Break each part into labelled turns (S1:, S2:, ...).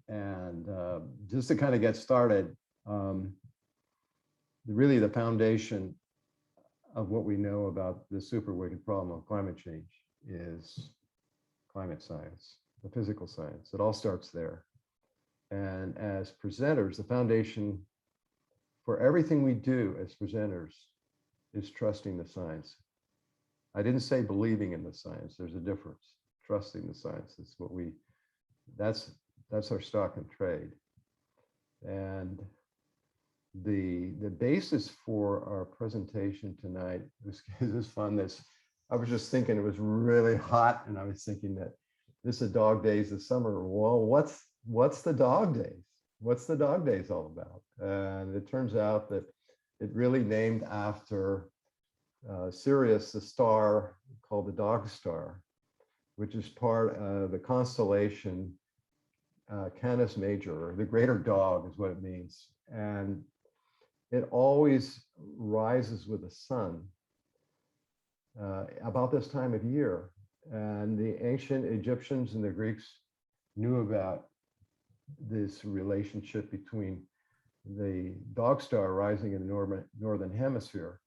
S1: And just to kind of get started, really the foundation of what we know about the super wicked problem of climate change is climate science, the physical science. It all starts there. And as presenters, the foundation for everything we do as presenters is trusting the science. I didn't say believing in the science. There's a difference. Trusting the science is what that's our stock and trade. And the basis for our presentation tonight is fun. I was just thinking it was really hot, and I was thinking that this is Dog Days of Summer. Well, what's the Dog Days? What's the Dog Days all about? And it turns out that it really named after Sirius, the star called the Dog Star, which is part of the constellation Canis Major, or the greater dog is what it means. And it always rises with the sun about this time of year. And the ancient Egyptians and the Greeks knew about this relationship between the dog star rising in the northern hemisphere,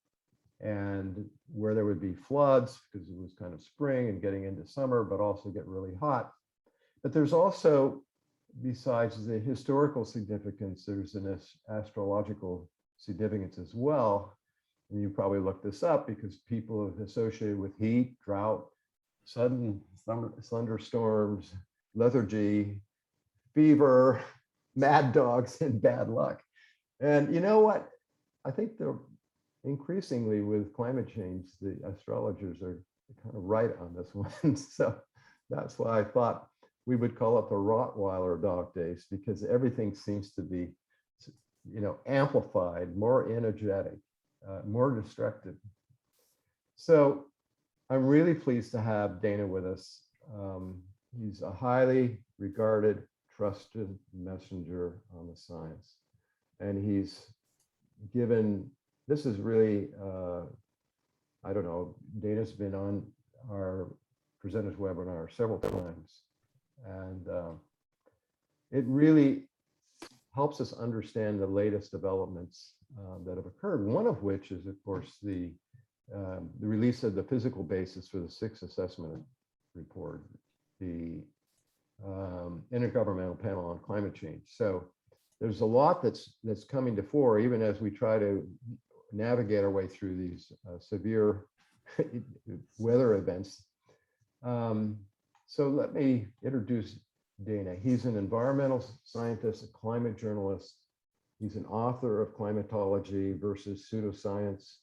S1: and where there would be floods because it was kind of spring and getting into summer, but also get really hot. But there's also, besides the historical significance, there's an astrological significance as well. And you probably looked this up because people have associated with heat, drought, sudden thunderstorms, lethargy, fever, mad dogs, and bad luck. And you know what? I think they're increasingly with climate change, the astrologers are kind of right on this one. So that's why I thought we would call it the Rottweiler Dog Days, because everything seems to be, amplified, more energetic, more destructive. So I'm really pleased to have Dana with us. He's a highly regarded, trusted messenger on the science. And he's given, this is really, I don't know, Dana's been on our presenters webinar several times. And it really helps us understand the latest developments that have occurred. One of which is, of course, the release of the physical basis for the sixth assessment report, the Intergovernmental Panel on Climate Change. So there's a lot that's coming to fore, even as we try to navigate our way through these severe weather events. So let me introduce Dana. He's an environmental scientist, a climate journalist. He's an author of Climatology versus Pseudoscience.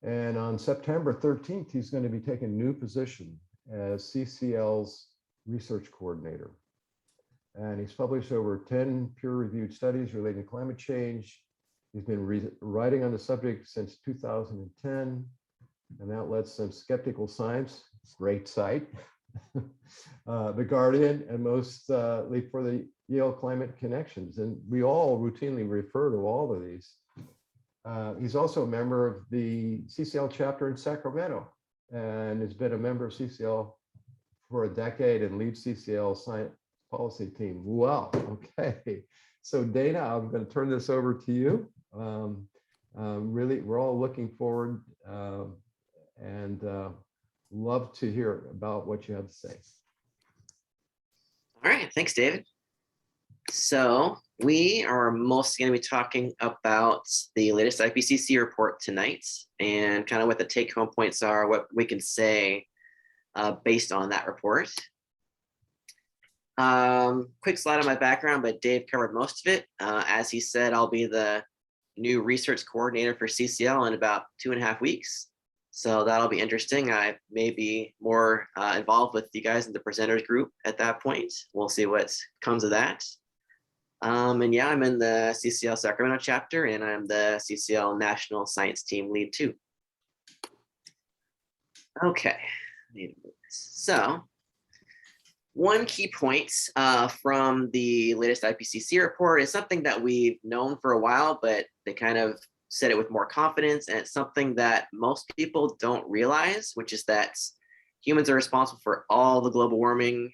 S1: And on September 13th, he's going to be taking a new position as CCL's research coordinator. And he's published over 10 peer-reviewed studies relating to climate change. He's been writing on the subject since 2010, and outlets some Skeptical Science, great site, The Guardian, and mostly for the Yale Climate Connections. And we all routinely refer to all of these. He's also a member of the CCL chapter in Sacramento, and has been a member of CCL for a decade and leads CCL science policy team. Wow, okay. So Dana, I'm going to turn this over to you. Really, we're all looking forward and love to hear about what you have to say.
S2: All right, thanks, David. So we are mostly going to be talking about the latest IPCC report tonight and kind of what the take-home points are, what we can say based on that report. Quick slide on my background, but Dave covered most of it. As he said, I'll be the new research coordinator for CCL in about 2.5 weeks. So that'll be interesting. I may be more involved with you guys in the presenters group at that point. We'll see what comes of that. And yeah, I'm in the CCL Sacramento chapter, and I'm the CCL National Science Team lead too. Okay, so one key point from the latest IPCC report is something that we've known for a while, but they kind of said it with more confidence, and it's something that most people don't realize, which is that humans are responsible for all the global warming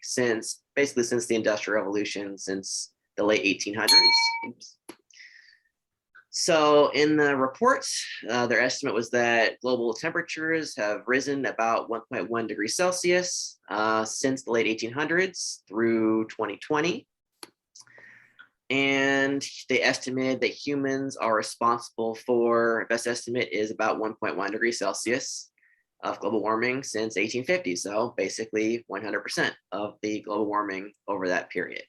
S2: basically since the Industrial Revolution, since the late 1800s. Oops. So in the report, their estimate was that global temperatures have risen about 1.1 degrees Celsius since the late 1800s through 2020. And they estimated that humans are responsible for, best estimate is about 1.1 degrees Celsius of global warming since 1850. So basically 100% of the global warming over that period.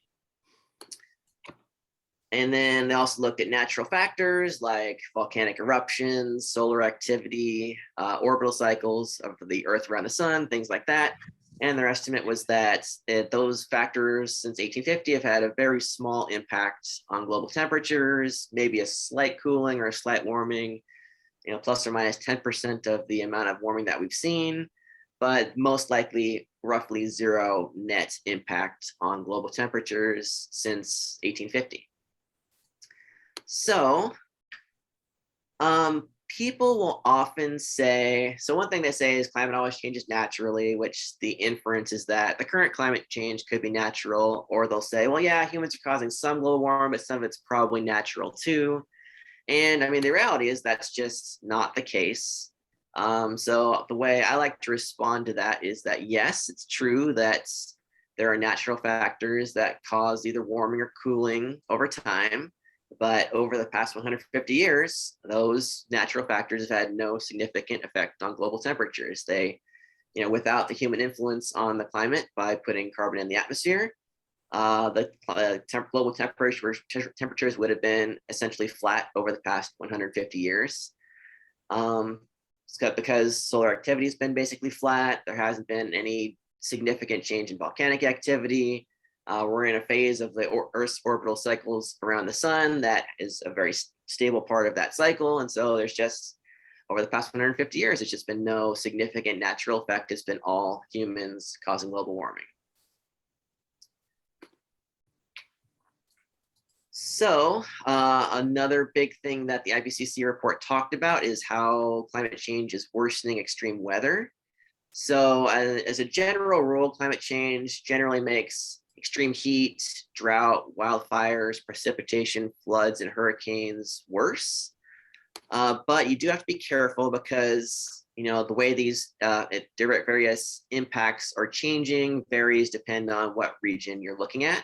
S2: And then they also looked at natural factors like volcanic eruptions, solar activity, orbital cycles of the Earth around the sun, things like that. And their estimate was that those factors since 1850 have had a very small impact on global temperatures, maybe a slight cooling or a slight warming, plus or minus 10% of the amount of warming that we've seen, but most likely roughly zero net impact on global temperatures since 1850. So people will often say, so one thing they say is climate always changes naturally, which the inference is that the current climate change could be natural, or they'll say, well, yeah, humans are causing some global warming, but some of it's probably natural too. And I mean, the reality is that's just not the case. So the way I like to respond to that is that, yes, it's true that there are natural factors that cause either warming or cooling over time. But over the past 150 years, those natural factors have had no significant effect on global temperatures. They, without the human influence on the climate by putting carbon in the atmosphere, global temperatures would have been essentially flat over the past 150 years. Because solar activity has been basically flat, there hasn't been any significant change in volcanic activity. We're in a phase of the Earth's orbital cycles around the sun that is a very stable part of that cycle. And so there's just, over the past 150 years, there's just been no significant natural effect. It's been all humans causing global warming. So another big thing that the IPCC report talked about is how climate change is worsening extreme weather. So as a general rule, climate change generally makes extreme heat, drought, wildfires, precipitation, floods, and hurricanes worse. But you do have to be careful because, the way these various impacts are changing varies depending on what region you're looking at.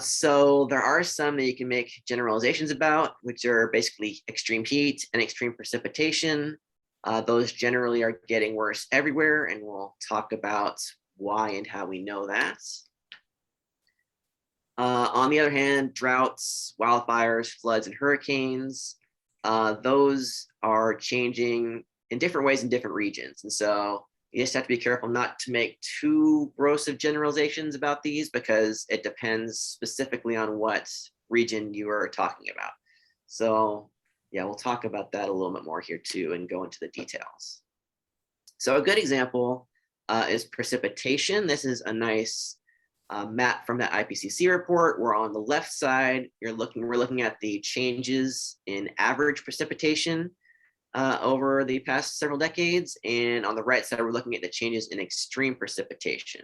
S2: So there are some that you can make generalizations about, which are basically extreme heat and extreme precipitation. Those generally are getting worse everywhere, and we'll talk about why and how we know that. On the other hand, droughts, wildfires, floods, and hurricanes, those are changing in different ways in different regions. And so you just have to be careful not to make too gross of generalizations about these because it depends specifically on what region you are talking about. So yeah, we'll talk about that a little bit more here too and go into the details. So a good example is precipitation. This is a nice map from that IPCC report, where on the left side, we're looking at the changes in average precipitation over the past several decades. And on the right side, we're looking at the changes in extreme precipitation.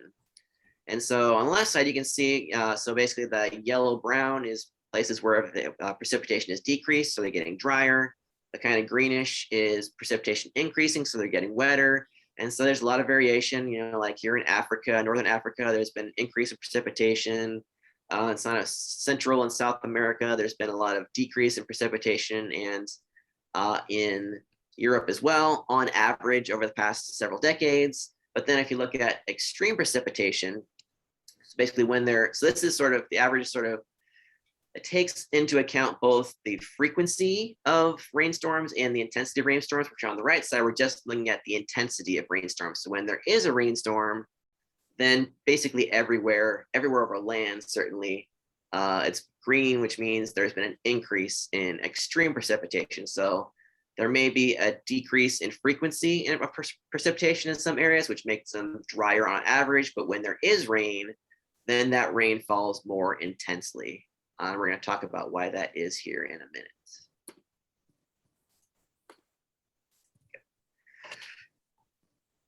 S2: And so on the left side, you can see, so basically the yellow-brown is places where the precipitation is decreased, so they're getting drier. The kind of greenish is precipitation increasing, so they're getting wetter. And so there's a lot of variation, like here in Africa, Northern Africa, there's been an increase in precipitation. In Central and South America, there's been a lot of decrease in precipitation, and in Europe as well, on average over the past several decades. But then if you look at extreme precipitation, so basically this is sort of the average it takes into account both the frequency of rainstorms and the intensity of rainstorms, which are on the right side. We're just looking at the intensity of rainstorms. So when there is a rainstorm, then basically everywhere over land, certainly, it's green, which means there's been an increase in extreme precipitation. So there may be a decrease in frequency in precipitation in some areas, which makes them drier on average. But when there is rain, then that rain falls more intensely. We're going to talk about why that is here in a minute.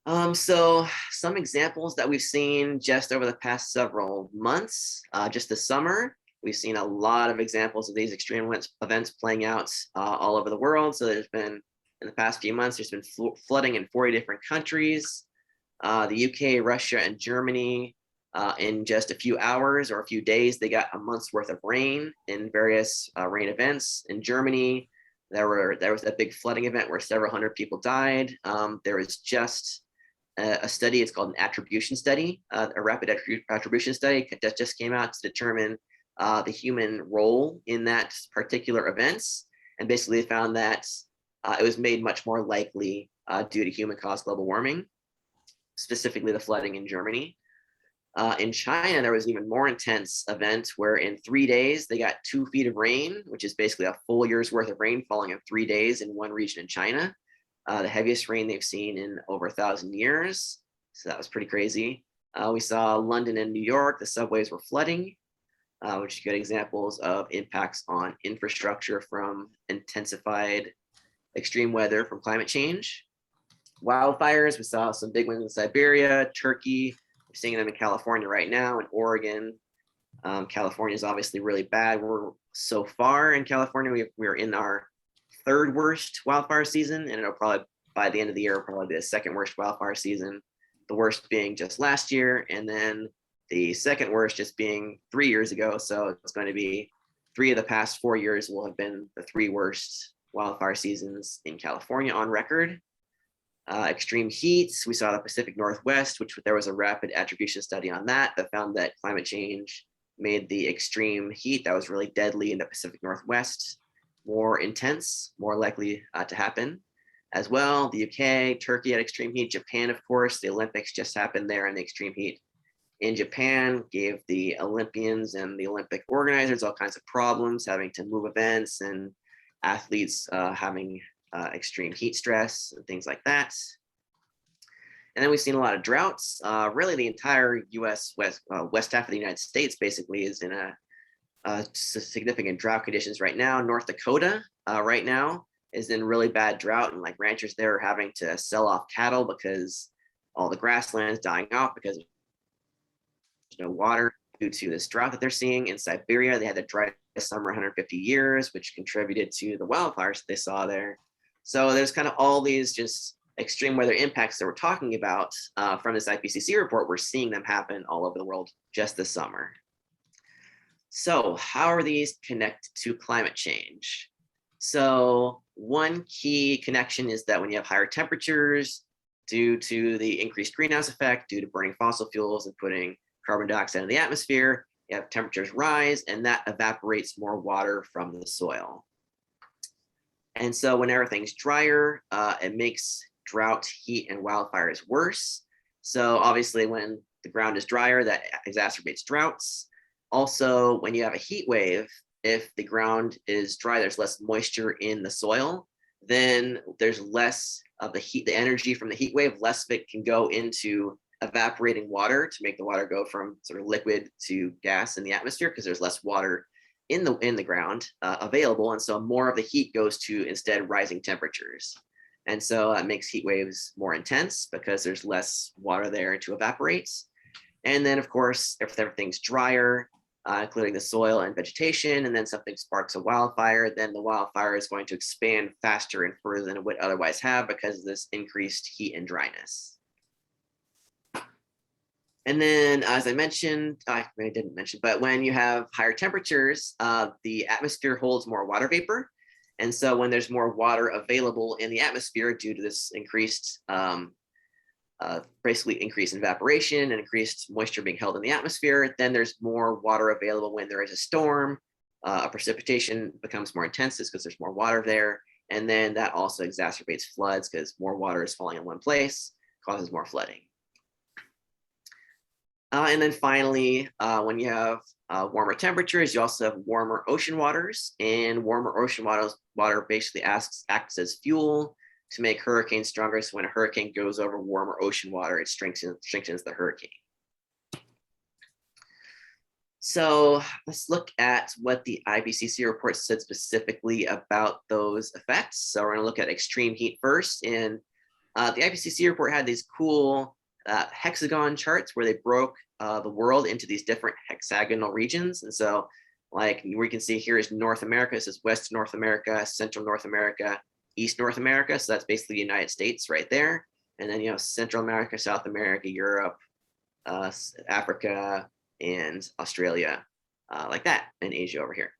S2: So some examples that we've seen just over the past several months, just this summer, we've seen a lot of examples of these extreme events playing out all over the world. So there's been, in the past few months, there's been flooding in 40 different countries. The UK, Russia, and Germany, in just a few hours or a few days, they got a month's worth of rain in various rain events. In Germany, there was a big flooding event where several hundred people died. There was just a study, it's called an attribution study, a rapid attribution study that just came out to determine the human role in that particular events. And basically they found that it was made much more likely due to human caused global warming, specifically the flooding in Germany. In China, there was an even more intense event where in 3 days, they got 2 feet of rain, which is basically a full year's worth of rain falling in 3 days in one region in China. The heaviest rain they've seen in over 1,000 years. So that was pretty crazy. We saw London and New York, the subways were flooding, which are good examples of impacts on infrastructure from intensified extreme weather from climate change. Wildfires, we saw some big ones in Siberia, Turkey. We're seeing them in California right now, in Oregon. California is obviously really bad. We're so far in California, we're in our 3rd worst wildfire season, and it'll probably, by the end of the year, probably be the 2nd worst wildfire season. The worst being just last year, and then the 2nd worst just being 3 years ago. So it's going to be 3 of the past 4 years will have been the 3 worst wildfire seasons in California on record. Extreme heats, we saw the Pacific Northwest, which there was a rapid attribution study on that found that climate change made the extreme heat that was really deadly in the Pacific Northwest more intense, more likely to happen as well. The UK, Turkey had extreme heat. Japan, of course, the Olympics just happened there, and the extreme heat in Japan gave the Olympians and the Olympic organizers all kinds of problems, having to move events and athletes having extreme heat stress and things like that. And then we've seen a lot of droughts. Really, the entire US west half of the United States basically is in a significant drought conditions right now. North Dakota right now is in really bad drought, and like ranchers there are having to sell off cattle because all the grasslands dying off because there's no water due to this drought that they're seeing. In Siberia, they had the driest summer 150 years, which contributed to the wildfires that they saw there. So there's kind of all these just extreme weather impacts that we're talking about from this IPCC report. We're seeing them happen all over the world just this summer. So how are these connected to climate change? So one key connection is that when you have higher temperatures due to the increased greenhouse effect, due to burning fossil fuels and putting carbon dioxide in the atmosphere, you have temperatures rise, and that evaporates more water from the soil. And so when everything's drier, it makes drought, heat, and wildfires worse. So obviously when the ground is drier, that exacerbates droughts. Also, when you have a heat wave, if the ground is dry, there's less moisture in the soil, then there's less of the heat, the energy from the heat wave, less of it can go into evaporating water to make the water go from sort of liquid to gas in the atmosphere, because there's less water in the ground available. And so more of the heat goes to instead rising temperatures. And so that makes heat waves more intense because there's less water there to evaporate. And then of course, if everything's drier, including the soil and vegetation, and then something sparks a wildfire, then the wildfire is going to expand faster and further than it would otherwise have because of this increased heat and dryness. And then, as I mentioned, I didn't mention, but when you have higher temperatures, the atmosphere holds more water vapor. And so when there's more water available in the atmosphere due to this increased, basically increased evaporation and increased moisture being held in the atmosphere, then there's more water available when there is a storm. Precipitation becomes more intense because there's more water there. And then that also exacerbates floods because more water is falling in one place, causes more flooding. And then finally, when you have warmer temperatures, you also have warmer ocean waters, and warmer ocean water basically acts as fuel to make hurricanes stronger. So when a hurricane goes over warmer ocean water, it strengthens the hurricane. So let's look at what the IPCC report said specifically about those effects. So we're going to look at extreme heat first. And The IPCC report had these cool hexagon charts where they broke the world into these different hexagonal regions. And so like we can see here is North America. This is West North America, Central North America, East North America. So that's basically the United States right there. And then, Central America, South America, Europe, Africa, and Australia, like that, and Asia over here.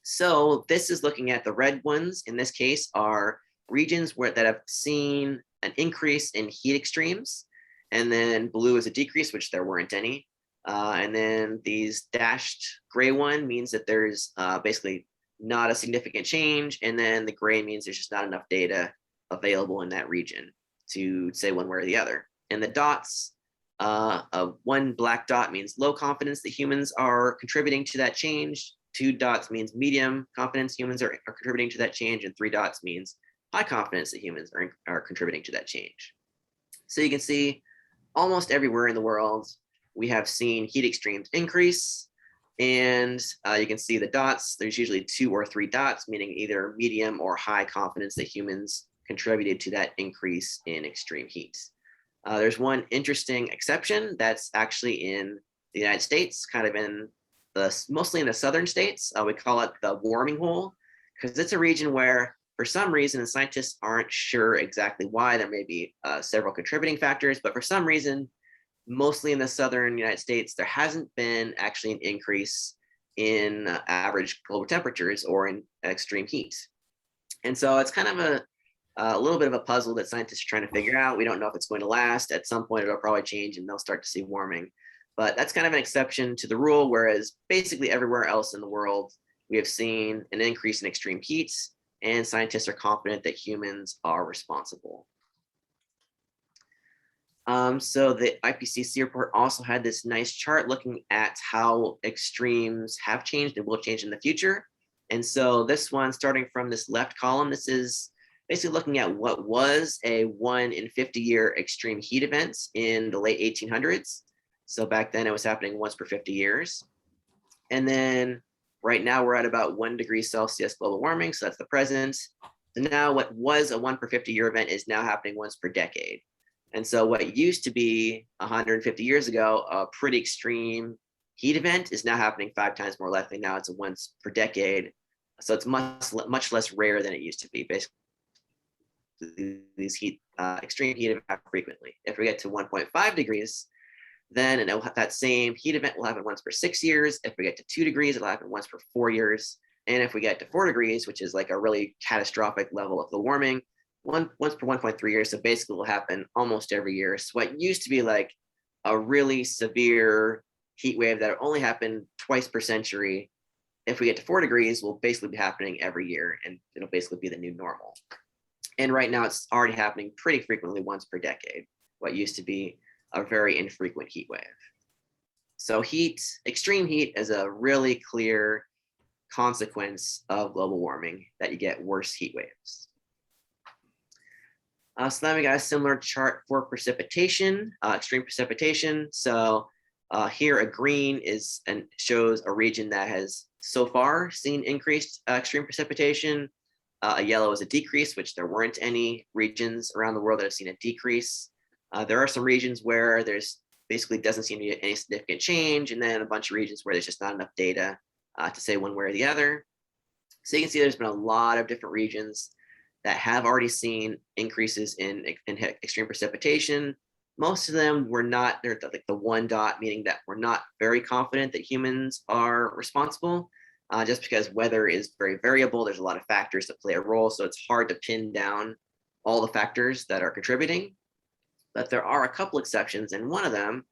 S2: So this is looking at the red ones. In this case are regions that have seen an increase in heat extremes. And then blue is a decrease, which there weren't any. And then these dashed gray one means that there's basically not a significant change. And then the gray means there's just not enough data available in that region to say one way or the other. And the dots, one black dot means low confidence that humans are contributing to that change. 2 dots means medium confidence humans are contributing to that change. And 3 dots means high confidence that humans are contributing to that change. So you can see almost everywhere in the world, we have seen heat extremes increase. And you can see the dots, there's usually 2 or 3 dots, meaning either medium or high confidence that humans contributed to that increase in extreme heat. There's one interesting exception that's actually in the United States, kind of mostly in the southern states. We call it the warming hole, because it's a region where for some reason, and scientists aren't sure exactly why, there may be several contributing factors, but for some reason, mostly in the southern United States, there hasn't been actually an increase in average global temperatures or in extreme heat. And so it's kind of a little bit of a puzzle that scientists are trying to figure out. We don't know if it's going to last. At some point, it'll probably change and they'll start to see warming. But that's kind of an exception to the rule, whereas basically everywhere else in the world, we have seen an increase in extreme heat, and scientists are confident that humans are responsible. So the IPCC report also had this nice chart looking at how extremes have changed and will change in the future. And so this one, starting from this left column, this is basically looking at what was a 1 in 50 year extreme heat event in the late 1800s. So back then it was happening once per 50 years. And then right now we're at about 1 degree Celsius global warming. So that's the present. So now what was a 1 per 50 year event is now happening once per decade. And so what used to be 150 years ago, a pretty extreme heat event is now happening 5 times more likely. Now it's a once per decade. So it's much less rare than it used to be. Basically, these extreme heat events happen frequently. If we get to 1.5 degrees, then that same heat event will happen once per 6 years. If we get to 2 degrees, it'll happen once per 4 years. And if we get to 4 degrees, which is like a really catastrophic level of the warming, once per 1.3 years. So basically will happen almost every year. So what used to be like a really severe heat wave that only happened twice per century, if we get to 4 degrees, will basically be happening every year, and it'll basically be the new normal. And right now it's already happening pretty frequently once per decade, what used to be a very infrequent heat wave. So extreme heat is a really clear consequence of global warming, that you get worse heat waves. So then we got a similar chart for precipitation, extreme precipitation. So here a green shows a region that has so far seen increased extreme precipitation. A yellow is a decrease, which there weren't any regions around the world that have seen a decrease. There are some regions where there's basically doesn't seem to be any significant change, and then a bunch of regions where there's just not enough data to say one way or the other. So you can see there's been a lot of different regions that have already seen increases in extreme precipitation. Most of them they're like the 1 dot, meaning that we're not very confident that humans are responsible, just because weather is very variable. There's a lot of factors that play a role, so it's hard to pin down all the factors that are contributing. But there are a couple exceptions, and one of them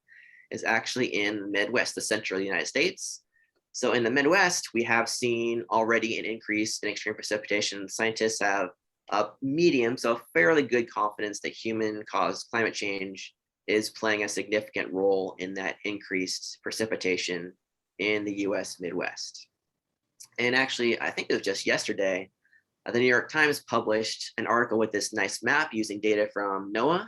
S2: is actually in the Midwest, the central United States. So in the Midwest, we have seen already an increase in extreme precipitation. Scientists have a medium, so fairly good confidence that human-caused climate change is playing a significant role in that increased precipitation in the US Midwest. And actually, I think it was just yesterday, the New York Times published an article with this nice map using data from NOAA,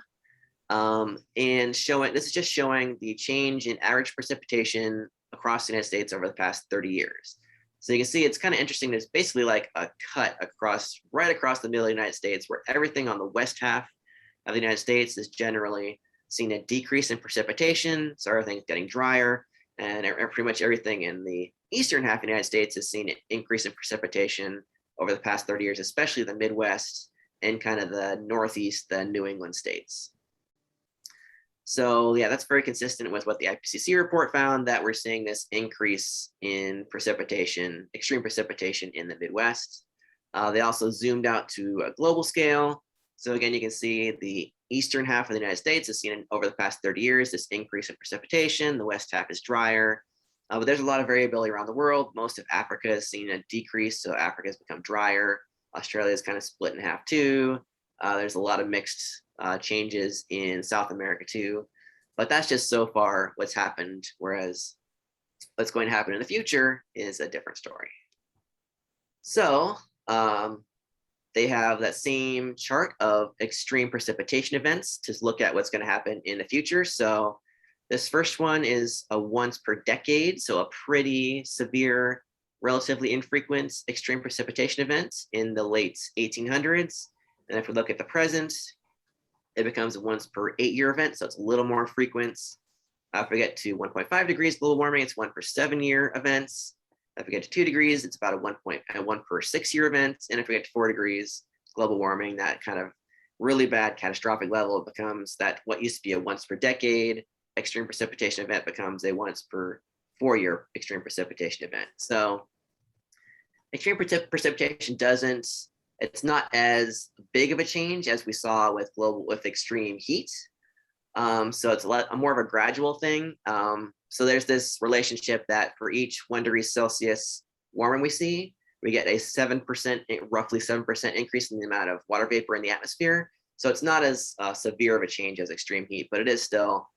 S2: and this is just showing the change in average precipitation across the United States over the past 30 years. So you can see it's kind of interesting. There's basically like a cut right across the middle of the United States, where everything on the west half of the United States is generally seen a decrease in precipitation, so everything's getting drier, and pretty much everything in the eastern half of the United States has seen an increase in precipitation over the past 30 years, especially the Midwest and kind of the Northeast, the New England states. So yeah, that's very consistent with what the IPCC report found, that we're seeing this increase in precipitation, extreme precipitation in the Midwest. They also zoomed out to a global scale. So again, you can see the eastern half of the United States has seen over the past 30 years this increase in precipitation. The west half is drier, but there's a lot of variability around the world. Most of Africa has seen a decrease, so Africa has become drier. Australia is kind of split in half too. There's a lot of mixed changes in South America too, but that's just so far what's happened, whereas what's going to happen in the future is a different story. So they have that same chart of extreme precipitation events to look at what's going to happen in the future. So this first one is a once per decade, so a pretty severe, relatively infrequent extreme precipitation event in the late 1800s. And if we look at the present, it becomes a once per 8-year event, so it's a little more frequent. If we get to 1.5 degrees global warming, it's 1 per 7-year events. If we get to 2 degrees, it's about a 1 per 6-year event. And if we get to 4 degrees global warming, that kind of really bad catastrophic level becomes that what used to be a once per decade extreme precipitation event becomes a once per 4-year extreme precipitation event. So extreme precipitation it's not as big of a change as we saw with extreme heat. So it's more of a gradual thing. So there's this relationship that for each 1 degree Celsius warming we see, we get a roughly 7% increase in the amount of water vapor in the atmosphere. So it's not as severe of a change as extreme heat, but it is still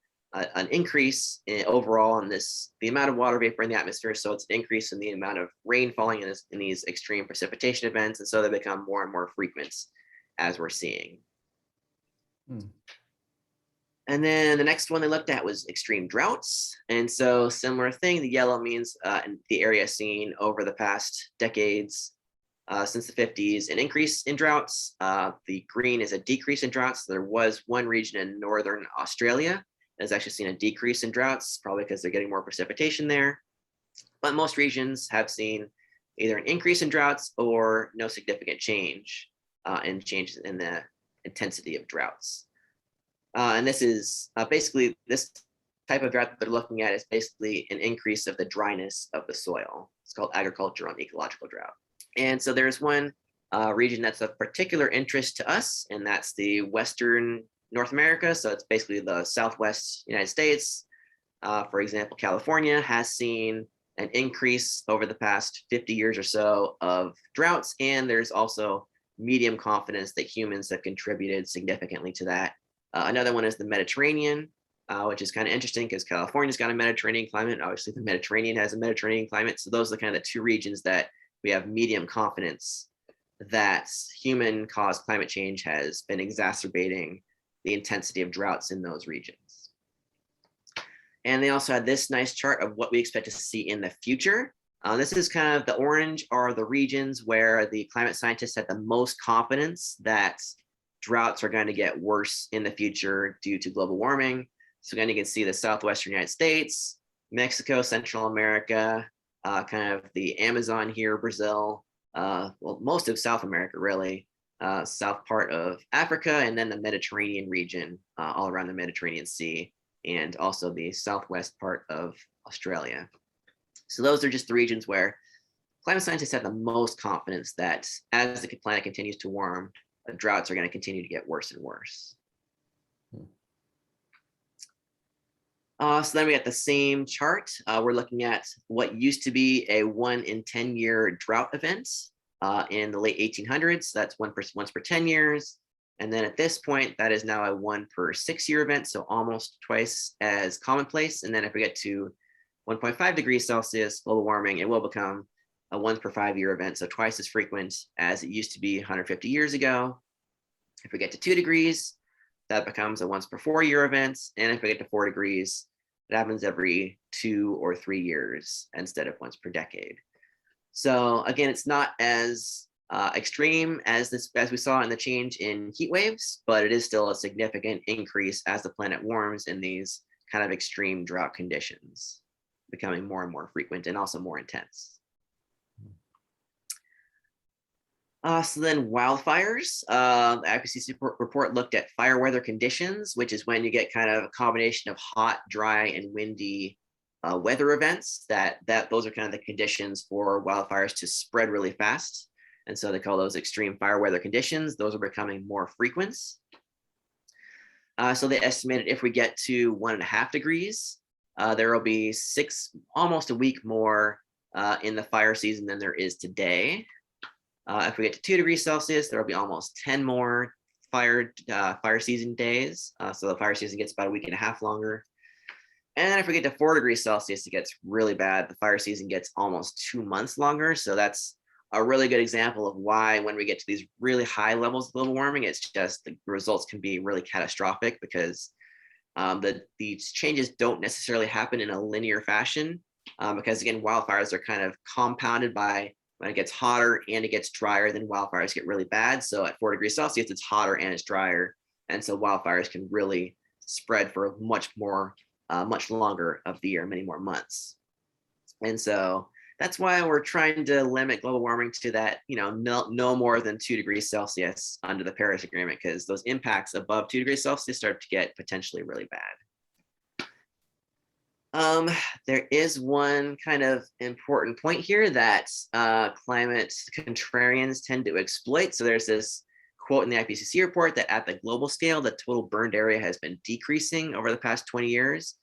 S2: an increase overall in the amount of water vapor in the atmosphere. So it's an increase in the amount of rain falling in these extreme precipitation events. And so they become more and more frequent as we're seeing. And then the next one they looked at was extreme droughts. And so similar thing, the yellow means the area seen over the past decades since the 50s, an increase in droughts. The green is a decrease in droughts. There was one region in northern Australia has actually seen a decrease in droughts, probably because they're getting more precipitation there. But most regions have seen either an increase in droughts or no significant change in changes in the intensity of droughts. And this is basically this type of drought that they're looking at is basically an increase of the dryness of the soil. It's called agricultural and ecological drought. And so there's one region that's of particular interest to us, and that's the Western North America. So it's basically the Southwest United States. For example, California has seen an increase over the past 50 years or so of droughts. And there's also medium confidence that humans have contributed significantly to that. Another one is the Mediterranean, which is kind of interesting because California's got a Mediterranean climate. Obviously, the Mediterranean has a Mediterranean climate. So those are kind of the two regions that we have medium confidence that human-caused climate change has been exacerbating the intensity of droughts in those regions. And they also had this nice chart of what we expect to see in the future. This is kind of the orange are the regions where the climate scientists had the most confidence that droughts are going to get worse in the future due to global warming. So again, you can see the Southwestern United States, Mexico, Central America, kind of the Amazon here, Brazil, well, most of South America really, south part of Africa, and then the Mediterranean region, all around the Mediterranean Sea, and also the southwest part of Australia. So those are just the regions where climate scientists have the most confidence that as the planet continues to warm, droughts are going to continue to get worse and worse. So then we have the same chart. We're looking at what used to be a 1 in 10-year drought event in the late 1800s. That's once per 10 years. And then at this point, that is now a 1 per 6-year event, so almost twice as commonplace. And then if we get to 1.5 degrees Celsius global warming, it will become a 1 per 5-year event, so twice as frequent as it used to be 150 years ago. If we get to 2 degrees, that becomes a once per 4-year event. And if we get to 4 degrees, it happens every 2 or 3 years instead of once per decade. So again, it's not as extreme as we saw in the change in heat waves, but it is still a significant increase as the planet warms in these kind of extreme drought conditions, becoming more and more frequent and also more intense. So then wildfires, the IPCC report looked at fire weather conditions, which is when you get kind of a combination of hot, dry, and windy weather events. Those are kind of the conditions for wildfires to spread really fast. And so they call those extreme fire weather conditions. Those are becoming more frequent. So they estimated if we get to 1.5 degrees, there will be almost a week more in the fire season than there is today. If we get to 2 degrees Celsius, there will be almost 10 more fire season days. So the fire season gets about a week and a half longer. And if we get to 4 degrees Celsius, it gets really bad. The fire season gets almost 2 months longer. So that's a really good example of why when we get to these really high levels of global warming, it's just the results can be really catastrophic because these changes don't necessarily happen in a linear fashion. Because again, wildfires are kind of compounded by when it gets hotter and it gets drier, then wildfires get really bad. So at 4 degrees Celsius, it's hotter and it's drier. And so wildfires can really spread for much longer of the year, many more months. And so that's why we're trying to limit global warming to that, no more than 2 degrees Celsius under the Paris Agreement, because those impacts above 2 degrees Celsius start to get potentially really bad. There is one kind of important point here that climate contrarians tend to exploit. So there's this quote in the IPCC report that at the global scale, the total burned area has been decreasing over the past 20 years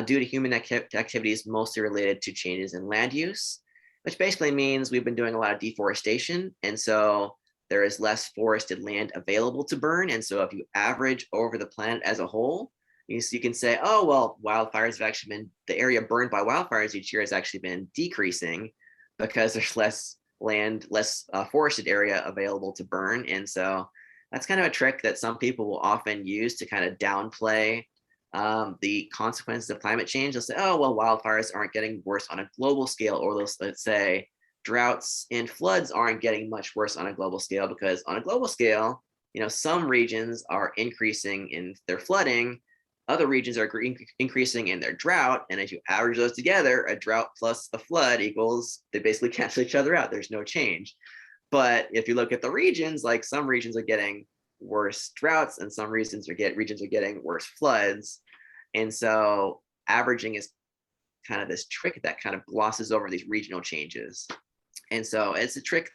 S2: due to human activities mostly related to changes in land use, which basically means we've been doing a lot of deforestation. And so there is less forested land available to burn. And so if you average over the planet as a whole, you can say, oh, well, wildfires have actually been, the area burned by wildfires each year has actually been decreasing because there's less land, less forested area available to burn. And so that's kind of a trick that some people will often use to kind of downplay the consequences of climate change. They'll say, oh, well, wildfires aren't getting worse on a global scale, or let's say droughts and floods aren't getting much worse on a global scale, because on a global scale, some regions are increasing in their flooding, other regions are increasing in their drought. And if you average those together, a drought plus a flood equals, they basically cancel each other out. There's no change. But if you look at the regions, like some regions are getting worse droughts and some regions are getting worse floods. And so averaging is kind of this trick that kind of glosses over these regional changes. And so it's a trick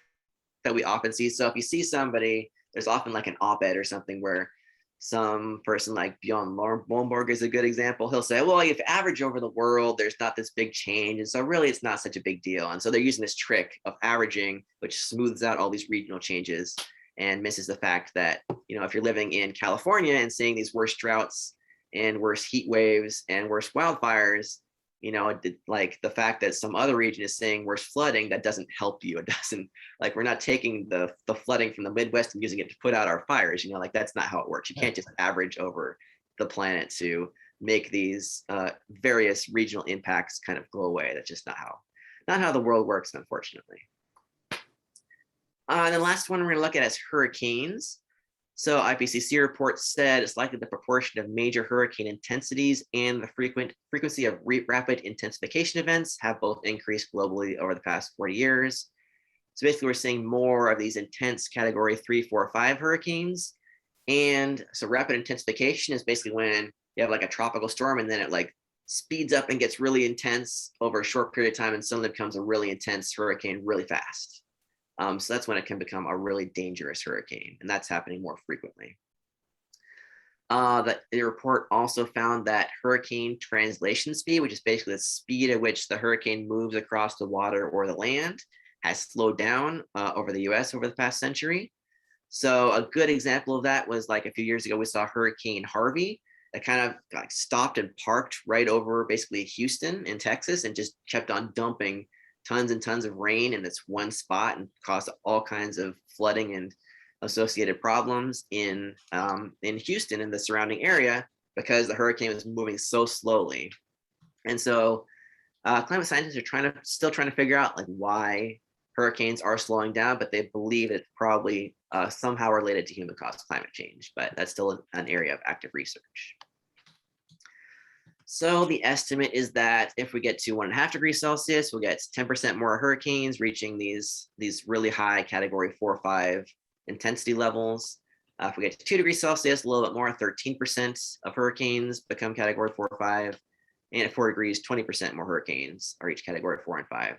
S2: that we often see. So if you see somebody, there's often like an op-ed or something where some person like Bjorn Lomborg is a good example. He'll say, well, if average over the world, there's not this big change. And so really it's not such a big deal. And so they're using this trick of averaging, which smooths out all these regional changes and misses the fact that, if you're living in California and seeing these worse droughts and worse heat waves and worse wildfires, like the fact that some other region is seeing worse flooding, that doesn't help you. It doesn't, like, we're not taking the flooding from the Midwest and using it to put out our fires, like that's not how it works. You can't just average over the planet to make these various regional impacts kind of go away. That's just not how the world works, unfortunately. And the last one we're gonna look at is hurricanes. So IPCC report said it's likely the proportion of major hurricane intensities and the frequency of rapid intensification events have both increased globally over the past 40 years. So basically we're seeing more of these intense category 3, 4, 5 hurricanes. And so rapid intensification is basically when you have like a tropical storm and then it like speeds up and gets really intense over a short period of time and suddenly becomes a really intense hurricane really fast. So that's when it can become a really dangerous hurricane, and that's happening more frequently. The report also found that hurricane translation speed, which is basically the speed at which the hurricane moves across the water or the land, has slowed down over the US over the past century. So a good example of that was like a few years ago, we saw Hurricane Harvey that kind of like stopped and parked right over basically Houston in Texas and just kept on dumping tons and tons of rain in this one spot and caused all kinds of flooding and associated problems in Houston and the surrounding area because the hurricane was moving so slowly. And so climate scientists are still trying to figure out like why hurricanes are slowing down, but they believe it's probably somehow related to human-caused climate change, but that's still an area of active research. So the estimate is that if we get to 1.5 degrees Celsius, we'll get 10% more hurricanes reaching these really high category 4 or 5 intensity levels. If we get to 2 degrees Celsius, a little bit more, 13% of hurricanes become category 4 or 5. And at 4 degrees, 20% more hurricanes are each category 4 and 5.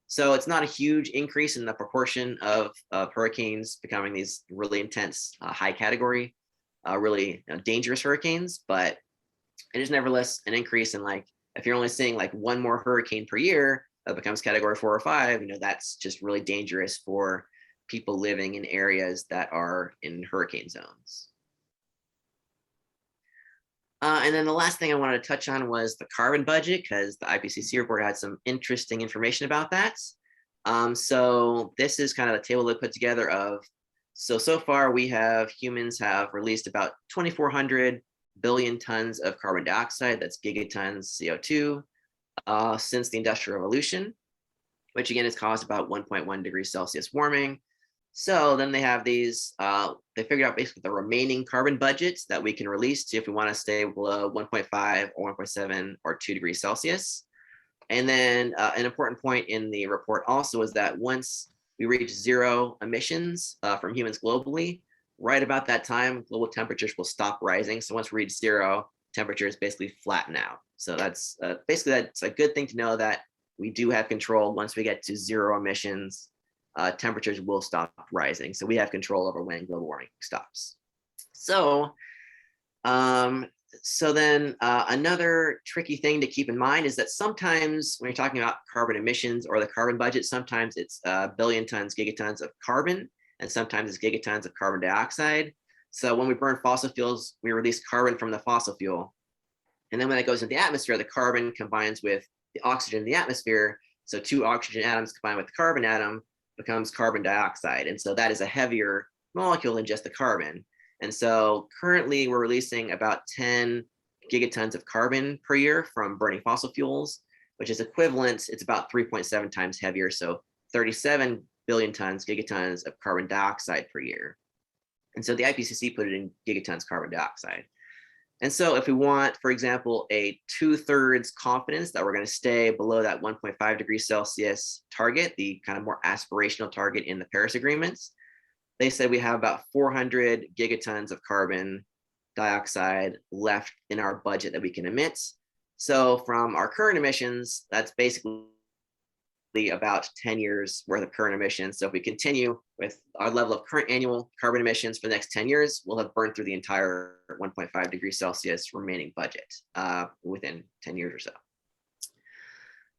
S2: So it's not a huge increase in the proportion of hurricanes becoming these really intense, high category, really dangerous hurricanes, but it is nevertheless an increase in, like, if you're only seeing like one more hurricane per year that becomes category 4 or 5, that's just really dangerous for people living in areas that are in hurricane zones. And then the last thing I wanted to touch on was the carbon budget, because the IPCC report had some interesting information about that. So this is kind of a table they put together of, so far humans have released about 2,400 billion tons of carbon dioxide, that's gigatons CO2, since the Industrial Revolution, which again has caused about 1.1 degrees Celsius warming. So then they have these, they figured out basically the remaining carbon budgets that we can release to if we want to stay below 1.5 or 1.7 or 2 degrees Celsius. And then an important point in the report also is that once we reach zero emissions from humans globally, right about that time, global temperatures will stop rising. So once we reach zero, temperatures basically flatten out. So that's basically, that's a good thing to know, that we do have control. Once we get to zero emissions, temperatures will stop rising. So we have control over when global warming stops. So, then another tricky thing to keep in mind is that sometimes when you're talking about carbon emissions or the carbon budget, sometimes it's billion tons, gigatons of carbon, and sometimes it's gigatons of carbon dioxide. So when we burn fossil fuels, we release carbon from the fossil fuel. And then when it goes into the atmosphere, the carbon combines with the oxygen in the atmosphere. So 2 oxygen atoms combined with the carbon atom becomes carbon dioxide. And so that is a heavier molecule than just the carbon. And so currently we're releasing about 10 gigatons of carbon per year from burning fossil fuels, which is equivalent, it's about 3.7 times heavier. So 37 billion tons, gigatons of carbon dioxide per year. And so the IPCC put it in gigatons carbon dioxide. And so if we want, for example, a 2/3 confidence that we're going to stay below that 1.5 degrees Celsius target, the kind of more aspirational target in the Paris agreements, they said we have about 400 gigatons of carbon dioxide left in our budget that we can emit. So from our current emissions, that's basically about 10 years worth of current emissions. So if we continue with our level of current annual carbon emissions for the next 10 years, we'll have burned through the entire 1.5 degrees Celsius remaining budget within 10 years or so.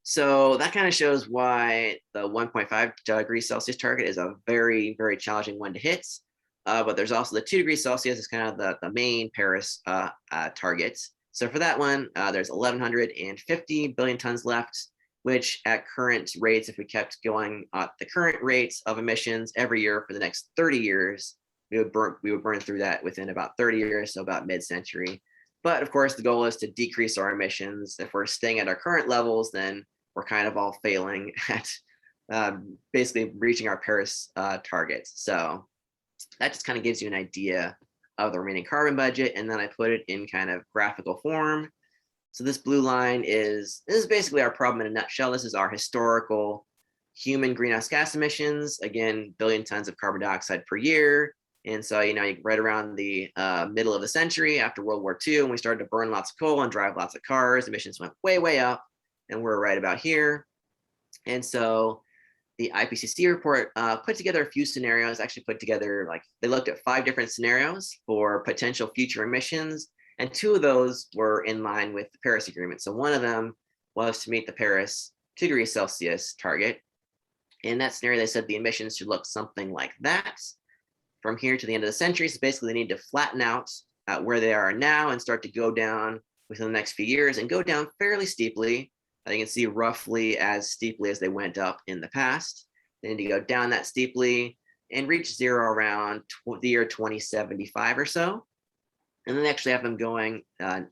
S2: So that kind of shows why the 1.5 degrees Celsius target is a very, very challenging one to hit. But there's also the 2 degrees Celsius is kind of the main Paris target. So for that one, there's 1,150 billion tons left, which at current rates, if we kept going at the current rates of emissions every year for the next 30 years, we would burn through that within about 30 years, so about mid-century. But of course, the goal is to decrease our emissions. If we're staying at our current levels, then we're kind of all failing at basically reaching our Paris targets. So that just kind of gives you an idea of the remaining carbon budget. And then I put it in kind of graphical form. So this blue line is basically our problem in a nutshell. This is our historical human greenhouse gas emissions. Again, billion tons of carbon dioxide per year. And so, right around the middle of the century after World War II, when we started to burn lots of coal and drive lots of cars, emissions went way, way up. And we're right about here. And so the IPCC report put together a few scenarios, actually put together, they looked at 5 different scenarios for potential future emissions. And 2 of those were in line with the Paris Agreement. So one of them was to meet the Paris 2 degrees Celsius target. In that scenario, they said the emissions should look something like that from here to the end of the century. So basically, they need to flatten out at where they are now and start to go down within the next few years and go down fairly steeply. You can see roughly as steeply as they went up in the past. They need to go down that steeply and reach zero around the year 2075 or so. And then they actually have them going,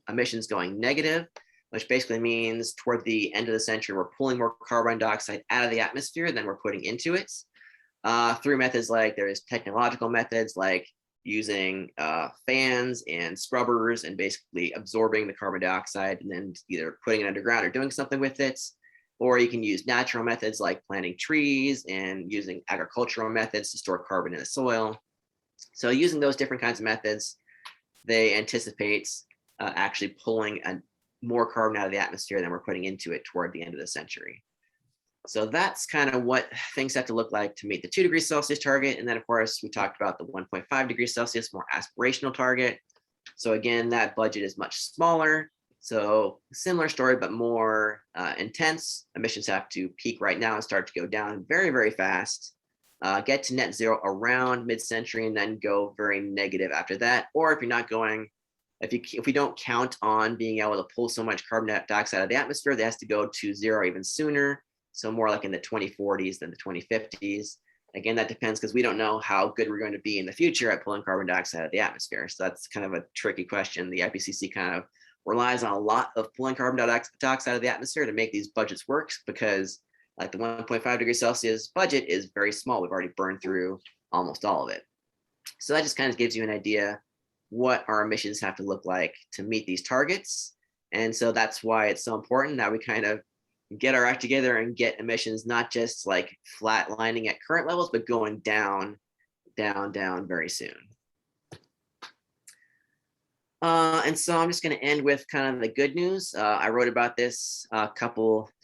S2: emissions going negative, which basically means toward the end of the century, we're pulling more carbon dioxide out of the atmosphere than we're putting into it. through methods like there's technological methods like using fans and scrubbers and basically absorbing the carbon dioxide and then either putting it underground or doing something with it. Or you can use natural methods like planting trees and using agricultural methods to store carbon in the soil. So using those different kinds of methods, they anticipate actually pulling more carbon out of the atmosphere than we're putting into it toward the end of the century. So that's kind of what things have to look like to meet the 2 degrees Celsius target. And then of course, we talked about the 1.5 degrees Celsius, more aspirational target. So again, that budget is much smaller. So similar story, but more intense. Emissions have to peak right now and start to go down very, very fast. Get to net zero around mid-century and then go very negative after that. Or if you're not going, if we don't count on being able to pull so much carbon dioxide out of the atmosphere, that has to go to zero even sooner. So more like in the 2040s than the 2050s. Again, that depends because we don't know how good we're going to be in the future at pulling carbon dioxide out of the atmosphere. So that's kind of a tricky question. The IPCC kind of relies on a lot of pulling carbon dioxide out of the atmosphere to make these budgets work because like the 1.5 degrees Celsius budget is very small. We've already burned through almost all of it. So that just kind of gives you an idea what our emissions have to look like to meet these targets. And so that's why it's so important that we kind of get our act together and get emissions not just like flatlining at current levels, but going down, down, down very soon. And so I'm just going to end with kind of the good news. I wrote about this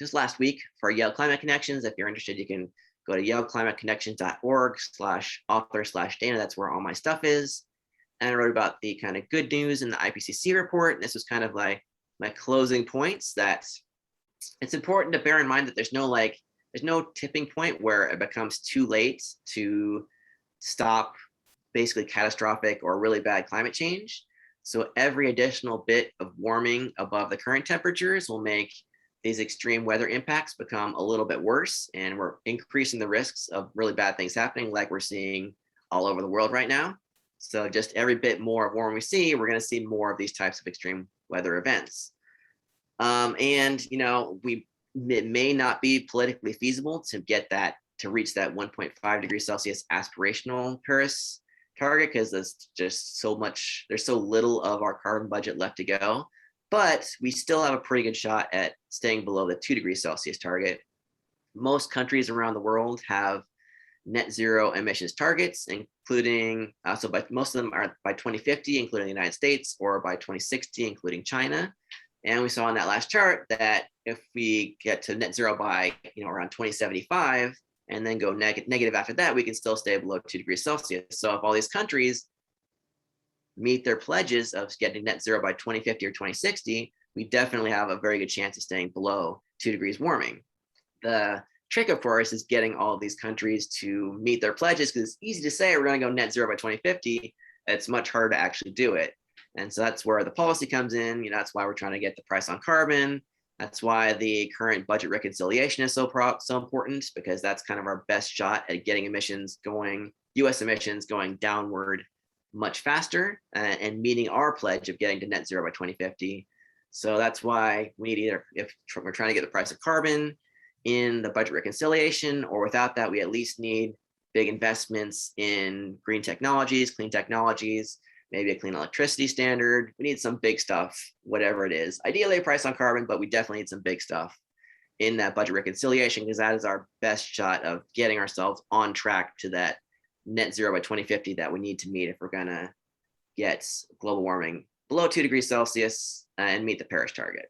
S2: just last week for Yale Climate Connections. If you're interested, you can go to yaleclimateconnections.org/author/Dana. That's where all my stuff is. And I wrote about the kind of good news in the IPCC report. And this was kind of like my closing points that it's important to bear in mind that there's no tipping point where it becomes too late to stop basically catastrophic or really bad climate change. So every additional bit of warming above the current temperatures will make these extreme weather impacts become a little bit worse. And we're increasing the risks of really bad things happening like we're seeing all over the world right now. So just every bit more of warming we see, we're going to see more of these types of extreme weather events. And, you know, it may not be politically feasible to reach that 1.5 degrees Celsius aspirational Paris target because there's just there's so little of our carbon budget left to go. But we still have a pretty good shot at staying below the 2 degrees Celsius target. Most countries around the world have net zero emissions targets, including, most of them are by 2050, including the United States, or by 2060, including China. And we saw in that last chart that if we get to net zero by around 2075 and then go negative after that, we can still stay below 2 degrees Celsius. So if all these countries meet their pledges of getting net zero by 2050 or 2060, we definitely have a very good chance of staying below 2 degrees warming. The trick, of course, is getting all of these countries to meet their pledges because it's easy to say we're going to go net zero by 2050. It's much harder to actually do it. And so that's where the policy comes in. That's why we're trying to get the price on carbon. That's why the current budget reconciliation is so important, because that's kind of our best shot at getting emissions going, US emissions going downward much faster and meeting our pledge of getting to net zero by 2050. So that's why we need if we're trying to get the price of carbon in the budget reconciliation, or without that, we at least need big investments in green technologies, clean technologies, maybe a clean electricity standard. We need some big stuff, whatever it is. Ideally a price on carbon, but we definitely need some big stuff in that budget reconciliation because that is our best shot of getting ourselves on track to that net zero by 2050 that we need to meet if we're gonna get global warming below 2 degrees Celsius and meet the Paris target.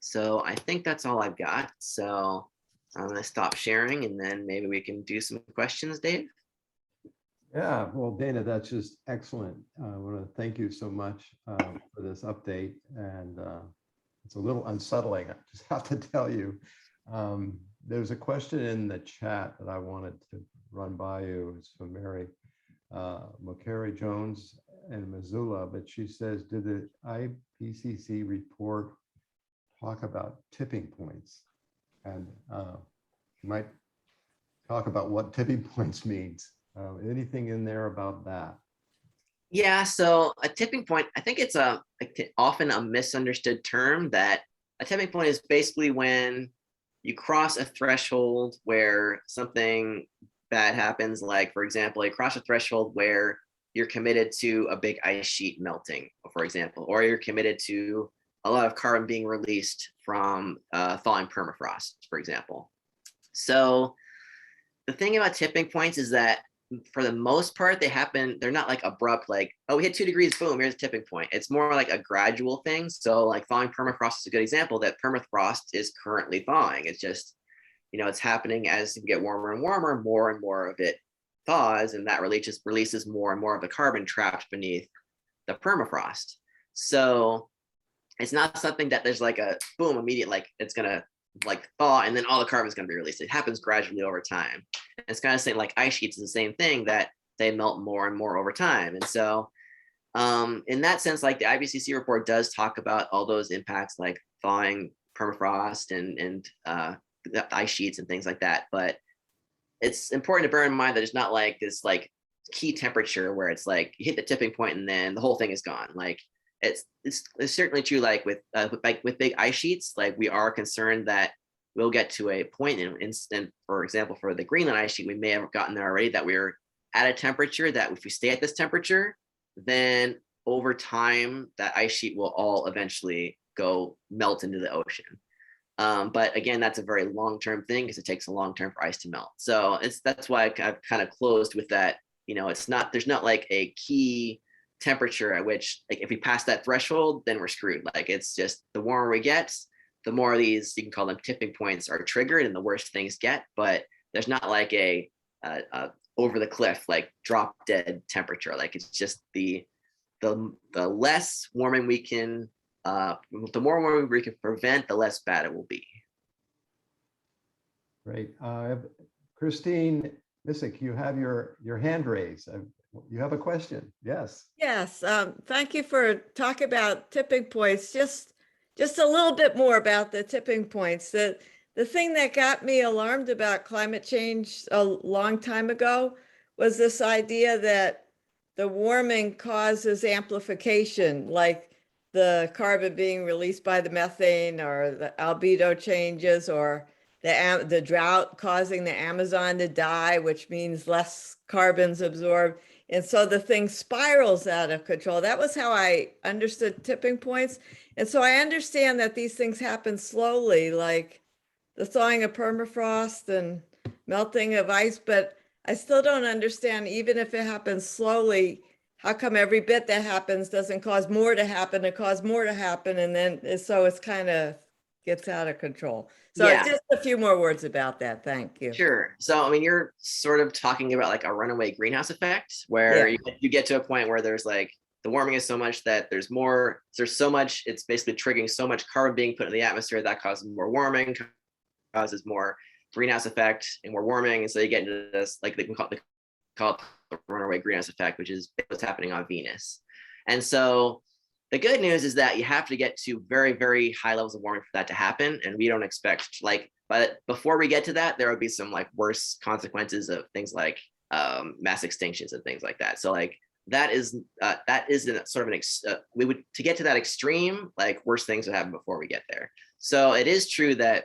S2: So I think that's all I've got. So I'm gonna stop sharing and then maybe we can do some questions, Dave.
S1: Yeah, well, Dana, that's just excellent. I want to thank you so much for this update. And it's a little unsettling, I just have to tell you. There's a question in the chat that I wanted to run by you. It's from Mary Mokari Jones in Missoula, but she says, did the IPCC report talk about tipping points? And you might talk about what tipping points means. Anything in there about that?
S2: Yeah, so a tipping point, I think it's often a misunderstood term. That a tipping point is basically when you cross a threshold where something bad happens, like for example, you cross a threshold where you're committed to a big ice sheet melting, for example, or you're committed to a lot of carbon being released from thawing permafrost, for example. So the thing about tipping points is that for the most part, they're not like abrupt, like, oh, we hit 2 degrees, boom, here's a tipping point. It's more like a gradual thing. So like thawing permafrost is a good example that permafrost is currently thawing. It's just, it's happening as you get warmer and warmer, more and more of it thaws, and that releases more and more of the carbon trapped beneath the permafrost. So it's not something that there's like a boom immediate, like it's gonna like thaw and then all the carbon is gonna be released. It happens gradually over time. And it's kind of saying like ice sheets is the same thing, that they melt more and more over time. And so in that sense, like the IPCC report does talk about all those impacts, like thawing permafrost and the ice sheets and things like that. But it's important to bear in mind that it's not like this like key temperature where it's like you hit the tipping point and then the whole thing is gone. Like it's certainly true. Like with big ice sheets, like we are concerned that we'll get to a point in for example, for the Greenland ice sheet, we may have gotten there already, that we're at a temperature that if we stay at this temperature, then over time that ice sheet will all eventually go melt into the ocean. But again, that's a very long-term thing because it takes a long time for ice to melt. So that's why I've kind of closed with that. There's not like a key temperature at which, like, if we pass that threshold, then we're screwed. Like, it's just the warmer we get, the more these, you can call them tipping points, are triggered, and the worse things get. But there's not like a over the cliff, like drop dead temperature. Like, it's just the less warming we can, the more warming we can prevent, the less bad it will be.
S1: Great. Christine Missick, you have your hand raised. You have a question. Yes.
S3: Yes. Thank you for talking about tipping points. Just a little bit more about the tipping points. The thing that got me alarmed about climate change a long time ago was this idea that the warming causes amplification, like the carbon being released by the methane, or the albedo changes, or the drought causing the Amazon to die, which means less carbon's absorbed. And so the thing spirals out of control. That was how I understood tipping points. And so I understand that these things happen slowly, like the thawing of permafrost and melting of ice, but I still don't understand, even if it happens slowly, how come every bit that happens doesn't cause more to happen, it cause more to happen, and then so it's kind of gets out of control. So
S2: Yeah.
S3: just a few more words about that. Thank you.
S2: Sure. So, I mean, you're sort of talking about like a runaway greenhouse effect, where you get to a point where there's like the warming is so much that there's so much, it's basically triggering so much carbon being put in the atmosphere that causes more warming, causes more greenhouse effect and more warming. And so you get into this, like they call it the runaway greenhouse effect, which is what's happening on Venus. And so the good news is that you have to get to very, very high levels of warming for that to happen. And we don't expect, like, but before we get to that, there would be some like worse consequences of things like mass extinctions and things like that. So like that is sort of we would, to get to that extreme, like worse things would happen before we get there. So it is true that